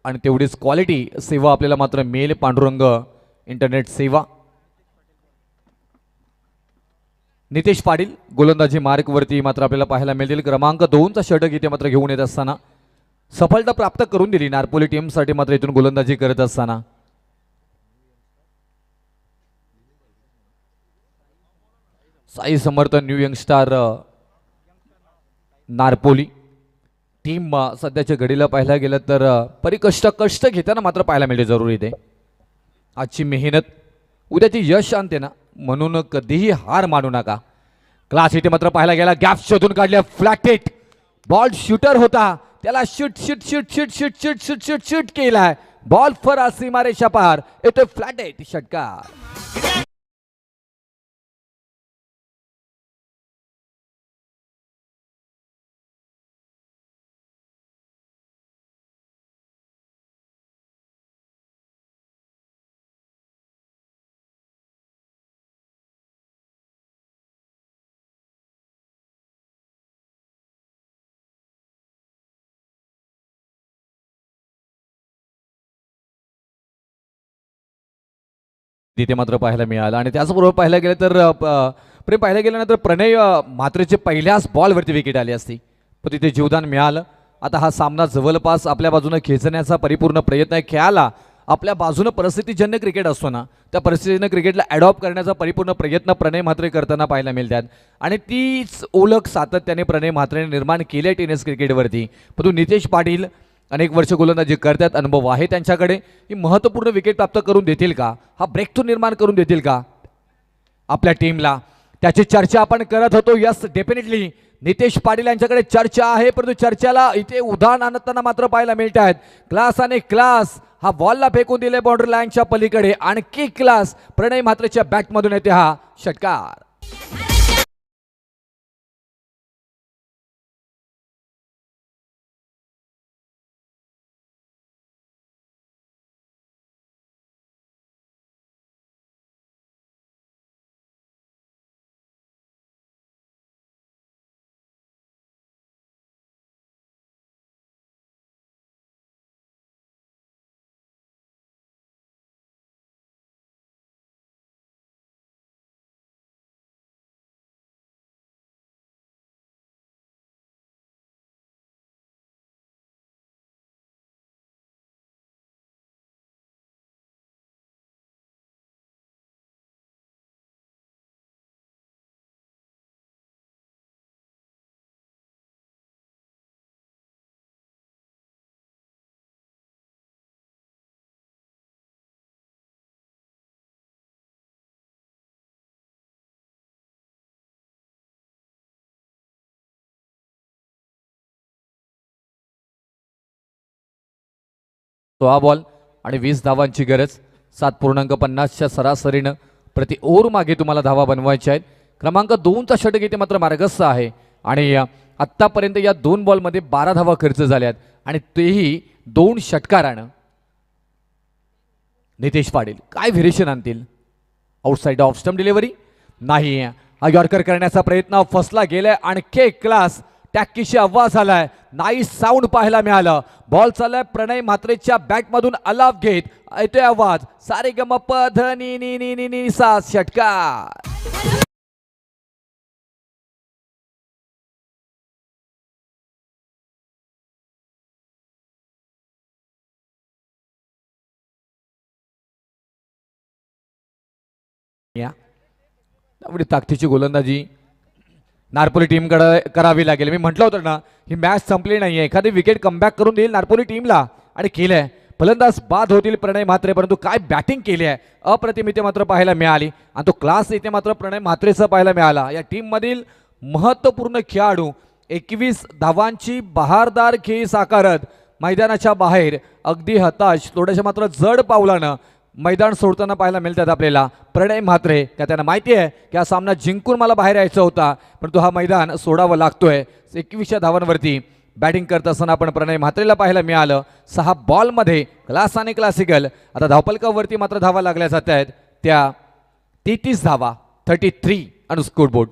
आणि तेवढीच क्वालिटी सेवा आपल्याला मात्र मिळेल. पांडुरंग इंटरनेट सेवा. नितेश पाटील गोलंदाजी मार्कवरती मात्र आपल्याला पाहायला मिळतील. क्रमांक 2चा षटक इथे मात्र घेऊन येत असताना सफलता प्राप्त करून दिली नारपोली टीमसाठी मात्र इथून गोलंदाजी करत असताना. साई समर्थ न्यू यंगस्टार नारपोली टीम सध्याच्या घडीला पाहायला गेलं तर कष्ट घेताना मात्र पाहायला मिळते. जरूर इथे आजची मेहनत उद्याची यश आणते ना, म्हणून कधीही हार मानू नका. क्लास इथे मात्र पाहायला गेला. गॅप शोधून काढल्या. फ्लॅटेट बॉल शूटर होता, त्याला shoot shoot shoot shoot shoot shoot shoot shoot shoot केलाय. बॉल फर सीमारेषा पार येतोय. फ्लॅटेट षटकार. तिथे मात्र पाहायला मिळालं. आणि त्याचबरोबर पाहायला गेलं तर पाहायला गेल्यानंतर प्रणय मात्रेचे पहिल्याच बॉलवरती विकेट आली असती, पण तिथे जीवदान मिळालं. आता हा सामना जवळपास आपल्या बाजूने खेचण्याचा परिपूर्ण प्रयत्न आहे. खेळाला आपल्या बाजूने परिस्थितीजन्य क्रिकेट असतो ना, त्या परिस्थितीजन्य क्रिकेटला ॲडॉप्ट करण्याचा परिपूर्ण प्रयत्न प्रणय म्हात्रे करताना पाहायला मिळतात. आणि तीच ओळख सातत्याने प्रणय म्हात्रेने निर्माण केली आहे टेनिस क्रिकेटवरती. परंतु नितेश पाटील अनेक वर्ष गोलंदाजी करतात, अनुभव आहे त्यांच्याकडे. ही महत्त्वपूर्ण विकेट प्राप्त करून देतील का, हा ब्रेक थ्रू निर्माण करून देतील का आपल्या टीमला, त्याची चर्चा आपण करत होतो. यस, डेफिनेटली नितेश पाटील यांच्याकडे चर्चा आहे, परंतु चर्चेला इथे उदाहरण आणताना मात्र पाहायला मिळत आहेत. क्लास आणि क्लास हा बॉलला फेकून दिले बाउंड्री लाईनच्या पलीकडे. आणखी क्लास प्रणय म्हात्रेच्या बॅटमधून येते हा षटकार. तो हा बॉल आणि 20 धावांची गरज. 7.50च्या सरासरीनं प्रति ओव्हर मागे तुम्हाला धावा बनवायच्या आहेत. क्रमांक 2चा षटक इथे मात्र मार्गस्थ आहे. आणि आत्तापर्यंत या 2 बॉलमध्ये 12 धावा खर्च झाल्यात आणि तेही 2 षटकारानं. नितेश पाटील काय व्हेरिएशन आणतील. आउटसाइड ऑफ स्टंप डिलिव्हरी नाही, हा यॉर्कर करण्याचा प्रयत्न फसला गेलाय. आणखी क्लास टॅक्कीशी आवाज आलाय, नाईस साऊंड पाहायला मिळालं. बॉल चाललाय प्रणय म्हात्रेच्या बॅटमधून अलाव घेत येतोय आवाज. सारे गम ध नी नी नी नी नी सा षटकार. एवढी ताकदीची गोलंदाजी नारपोली टीमकडे करावी लागेल. मी म्हटलं होतं ना, ही मॅच संपली नाहीये, एखादी विकेट कमबॅक करून देईल नारपोली टीमला आणि केलंय. फलंदाज बाद होतील प्रणय म्हात्रे, परंतु काय बॅटिंग केली आहे, अप्रतिम इथे मात्र पाहायला मिळाली आणि तो क्लास इथे मात्र प्रणय म्हात्रेचा पाहायला मिळाला. या टीम मधील महत्त्वपूर्ण खेळाडू 21 धावांची बहारदार खेळी साकारत मैदानाच्या बाहेर अगदी हताश, थोड्याशा मात्र जड पावलानं मैदान सोडताना पाहायला मिळतात आपल्याला प्रणय म्हात्रे. का त्यांना माहिती आहे की हा सामना जिंकून मला बाहेर यायचा होता, परंतु हा मैदान सोडावं लागतोय. 21 धावांवरती बॅटिंग करत असताना आपण प्रणय म्हात्रेला पाहायला मिळालं. 6 बॉलमध्ये क्लास आणि क्लासिकल. आता धावपलकावरती मात्र धावा लागल्या जात आहेत, त्या 33 धावा, 33 आणि स्कोरबोर्ड.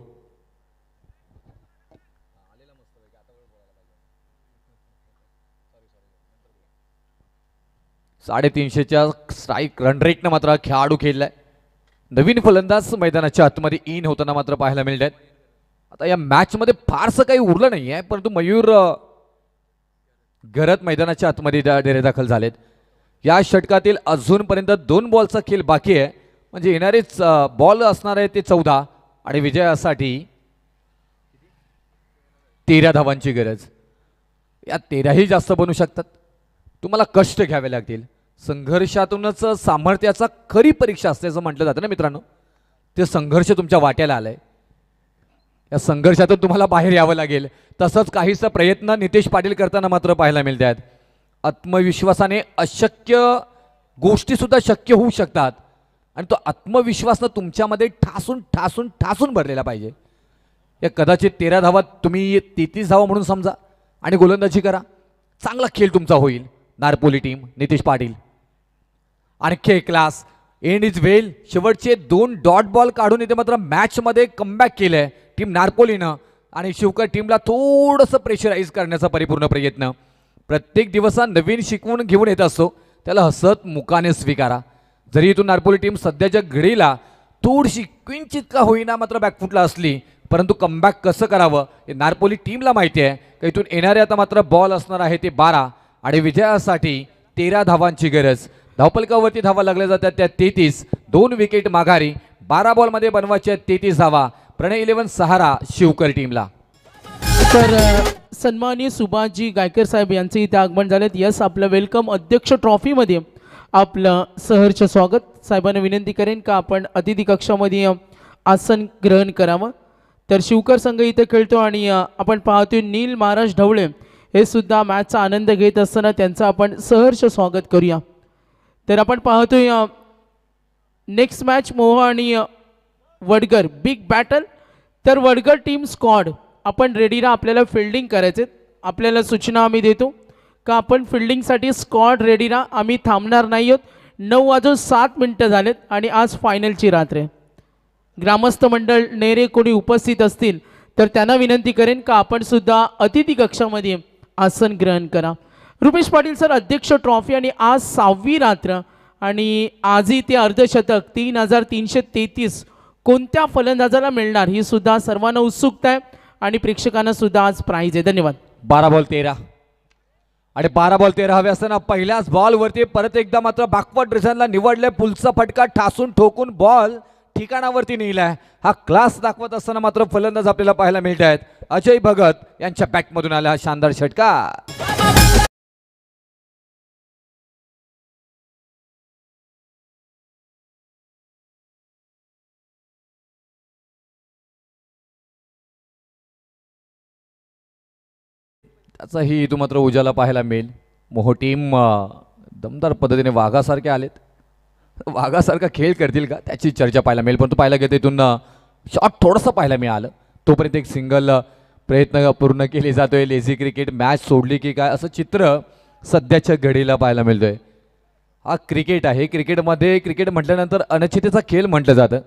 साडेतीनशेच्या स्ट्राईक रन रेटनं मात्र खेळाडू खेळलाय. नवीन फलंदाज मैदानाच्या आतमध्ये इन होताना मात्र पाहायला मिळत आहेत. आता या मॅच मध्ये फारसं काही उरलं नाही आहे, परंतु मयूर घरत मैदानाच्या आतमध्ये डेरेदाखल झालेत. या षटकातील अजूनपर्यंत 2 बॉलचा खेळ बाकी आहे, म्हणजे येणारेच बॉल असणार आहे ते 14 आणि विजयासाठी 13 धावांची गरज. या 13ही जास्त बनू शकतात. तुम्हाला कष्ट घ्यावे लागतील. संघर्षातूनच सामर्थ्याचा खरी परीक्षा असते असं म्हटलं जातं ना मित्रांनो. ते संघर्ष तुमच्या वाट्याला आलाय. या संघर्षातून तुम्हाला बाहेर यावं लागेल. तसंच काहीसा प्रयत्न नितेश पाटील करताना मात्र पाहायला मिळत आहेत. आत्मविश्वासाने अशक्य गोष्टी सुद्धा शक्य होऊ शकतात आणि तो आत्मविश्वास तुमच्यामध्ये ठासून ठासून ठासून भरलेला पाहिजे. या कदाचित 13 धावा तुम्ही 33 धावा म्हणून समजा आणि गोलंदाजी करा. चांगला खेळ तुमचा होईल. नारपोली टीम, नितेश पाटील आणखी क्लास एंड इज वेल. शेवटचे 2 डॉट बॉल काढून इथे मात्र मॅचमध्ये कमबॅक केलंय टीम नारपोलीनं आणि शिवकर टीमला थोडंसं प्रेशराईज करण्याचा परिपूर्ण प्रयत्न. प्रत्येक दिवस नवीन शिकवून घेऊन येत असतो, त्याला हसत मुखाने स्वीकारा. जरी इथून नारपोली टीम सध्याच्या घडीला थोडीशी क्विंचित का होईना मात्र बॅकफुटला असली, परंतु कमबॅक कसं करावं हे नारपोली टीमला माहिती आहे. का इथून येणारे आता मात्र बॉल असणार आहे ते 12 आणि विजयासाठी 13 धावांची गरज. धावपलकावरती धावा लागल्या जातात त्या 33. 2 विकेट माघारी. 12 बॉलमध्ये बनवायच्या 33 धावा. प्रणय 11 सहारा शिवकर टीमला. तर सन्माननीय सुभाषजी गायकर साहेब यांचे इथे आगमन झालेत. यस, आपलं वेलकम. अध्यक्ष ट्रॉफीमध्ये आपलं सहर्ष स्वागत. साहेबांना विनंती करेन का आपण अतिथी कक्षामध्ये आसन ग्रहण करावं. तर शिवकर संघ इथे खेळतो आणि आपण पाहतोय नील महाराज ढवळे हे सुद्धा मॅचचा आनंद घेत असताना त्यांचं आपण सहर्ष स्वागत करूया. तर आपण पाहतोय नेक्स्ट मॅच मोह आणि वडगर बिग बॅटल. तर वडगर टीम स्क्वॉड आपण रेडी राहा. आपल्याला फिल्डिंग करायचे. आपल्याला सूचना आम्ही देतो का आपण फिल्डिंगसाठी स्क्वॉड रेडी राहा. आम्ही थांबणार नाही आहोत. 9:07 झालेत आणि आज फायनलची रात्र आहे. ग्रामस्थ मंडळ नेरे कोणी उपस्थित असतील तर त्यांना विनंती करेन का आपण सुद्धा अतिथी कक्षामध्ये आसन ग्रहण करा. रुपेश पाटील सर, अध्यक्ष ट्रॉफी आणि आज 6वी रात्र आणि आजही ते अर्धशतक 3333 कोणत्या फलंदाजाला मिळणार ही सुद्धा सर्वांना उत्सुकता आहे आणि प्रेक्षकांना सुद्धा आज प्राइज आहे. धन्यवाद. 12 बॉल 13 आणि 12 बॉल 13 हवे असताना पहिल्याच बॉलवरती परत एकदा मात्र बॅकवर्ड डिझाईनला निवडले. पुलचा फटका ठासून ठोकून बॉल ठिकाणावरती नेलाय. हा क्लास दाखवत असताना मात्र फलंदाज आपल्याला पाहायला मिळत आहेत. अजय भगत यांच्या बॅटमधून आला हा शानदार षटकार. त्याचाही इथून मात्र उजाला पाहायला मिळेल. मोह टीम दमदार पद्धतीने वाघासारखे आलेत. वाघासारखा खेळ करतील का त्याची चर्चा पाहायला मिळेल, परंतु पाहायला गेलं इथून शॉट थोडंसं पाहायला मिळालं. तोपर्यंत एक सिंगल प्रयत्न पूर्ण केले जातोय. लेझी क्रिकेट मॅच सोडली की काय असं चित्र सध्याच्या घडीला पाहायला मिळतोय. हा क्रिकेट आहे. क्रिकेटमध्ये क्रिकेट म्हटल्यानंतर अनिश्चिततेचा खेळ म्हटलं जातं.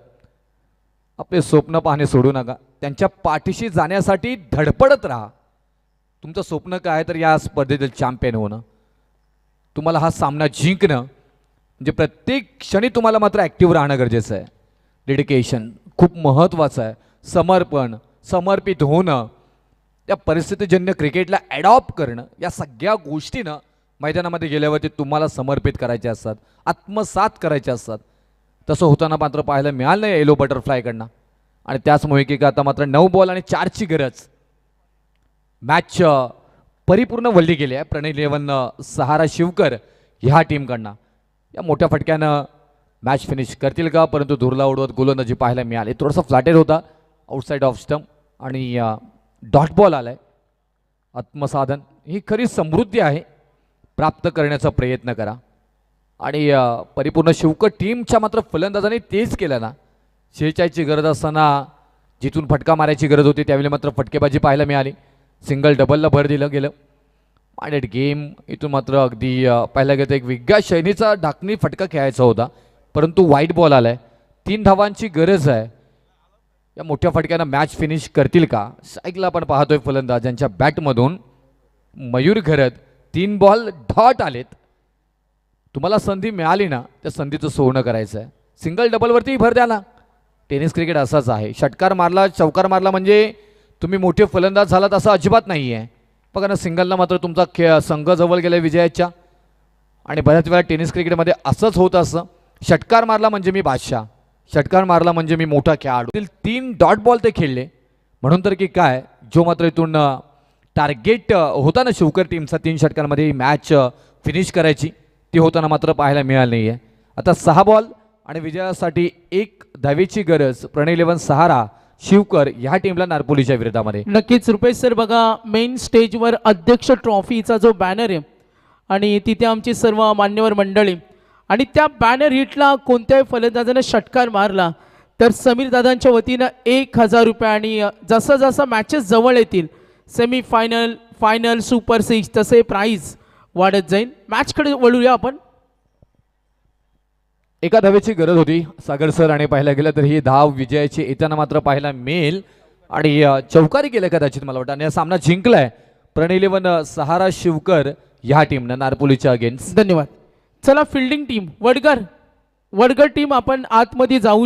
आपले स्वप्न पाहणे सोडू नका. त्यांच्या पाठीशी जाण्यासाठी धडपडत राहा. तुमचं स्वप्न काय आहे तर या स्पर्धेतील चॅम्पियन होणं, तुम्हाला हा सामना जिंकणं, म्हणजे प्रत्येक क्षणी तुम्हाला मात्र ॲक्टिव्ह राहणं गरजेचं आहे. डेडिकेशन खूप महत्त्वाचं आहे. समर्पण, समर्पित होणं, त्या परिस्थितीजन्य क्रिकेटला ॲडॉप्ट करणं, या सगळ्या गोष्टीनं मैदानामध्ये गेल्यावरती तुम्हाला समर्पित करायचे असतात, आत्मसात करायचे असतात. तसं होताना मात्र पाहायला मिळालं नाही येलो बटरफ्लायकडनं. आणि त्याच मोहिकेका आता मात्र 9 बॉल आणि 4ची गरज. मॅच परिपूर्ण वल्ली गेली आहे प्रणय इलेव्हन सहारा शिवकर ह्या टीमकडनं. या मोठ्या फटक्यानं मॅच फिनिश करतील का, परंतु धुरला उडवत गोलंदाजी पाहायला मिळाली. थोडासा फ्लॅटेड होता आउटसाईड ऑफ स्टंप आणि डॉट बॉल आलाय. आत्मसाधन ही खरी समृद्धी आहे, प्राप्त करण्याचा प्रयत्न करा. आणि परिपूर्ण शिवकर टीमच्या मात्र फलंदाजांनी तेच केलं ना. 46ची गरज असताना जिथून फटका मारायची गरज होती त्यावेळी मात्र फटकेबाजी पाहायला मिळाली. सिंगल डबलला भर दिलं गेलं. माइंडेड गेम इथून मात्र अगदी पाहायला गेलं तर एक वेगळ्या शैलीचा ढाकणी फटका खेळायचा होता, परंतु वाईट बॉल आलाय. 3 धावांची गरज आहे. या मोठ्या फटक्यानं मॅच फिनिश करतील का. साईकला आपण पाहतोय फलंदाज ज्यांच्या बॅटमधून मयूर घरत 3 बॉल डॉट आलेत. तुम्हाला संधी मिळाली ना त्या संधीचं सोनं करायचं आहे. सिंगल डबलवरती भर द्या ना. टेनिस क्रिकेट असाच आहे. षटकार मारला, चौकार मारला म्हणजे तुम्ही मोठे फलंदाज झालात असं अजिबात नाही आहे. बघा ना, सिंगलला मात्र तुमचा संघ जवळ गेला विजयाच्या. आणि बऱ्याच वेळा टेनिस क्रिकेटमध्ये असंच होत असं. षटकार मारला म्हणजे मी बादशाह, षटकार मारला म्हणजे मी मोठा खेळाडू. 3 डॉट बॉल ते खेळले. म्हणून तर की काय, जो मात्र इथून टार्गेट होता ना शिवकर टीमचा 3 षटकांमध्ये मॅच फिनिश करायची, ती होताना मात्र पाहायला मिळाली नाही आहे. आता 6 बॉल आणि विजयासाठी 1 धावेची गरज प्रणय इलेव्हन सहारा शिवकर ह्या टीमला नारपोलीच्या विरोधामध्ये. नक्कीच रुपेश सर, बघा मेन स्टेजवर अध्यक्ष ट्रॉफीचा जो बॅनर आहे आणि तिथे आमची सर्व मान्यवर मंडळी, आणि त्या बॅनर हिटला कोणत्याही फलंदाजाने षटकार मारला तर समीर दादांच्या वतीनं 1000 रुपये, आणि जसं जसं मॅचेस जवळ येतील सेमीफायनल, फायनल, सुपर 6 तसे प्राईज वाढत जाईल. मॅचकडे वळूया आपण. 1 धावेची गरज होती सागर सर, आणि पाहायला गेलं तर ही धाव विजयाची येताना मात्र पाहायला मिळेल. आणि चौकारी केलं कदाचित मला वाटतं. आणि हा सामना जिंकलाय प्रणय इलेव्हन सहारा शिवकर ह्या टीमनं नारपोलीच्या अगेन्स्ट. धन्यवाद. चला फिल्डिंग टीम वडगर टीम आपण आतमध्ये जाऊ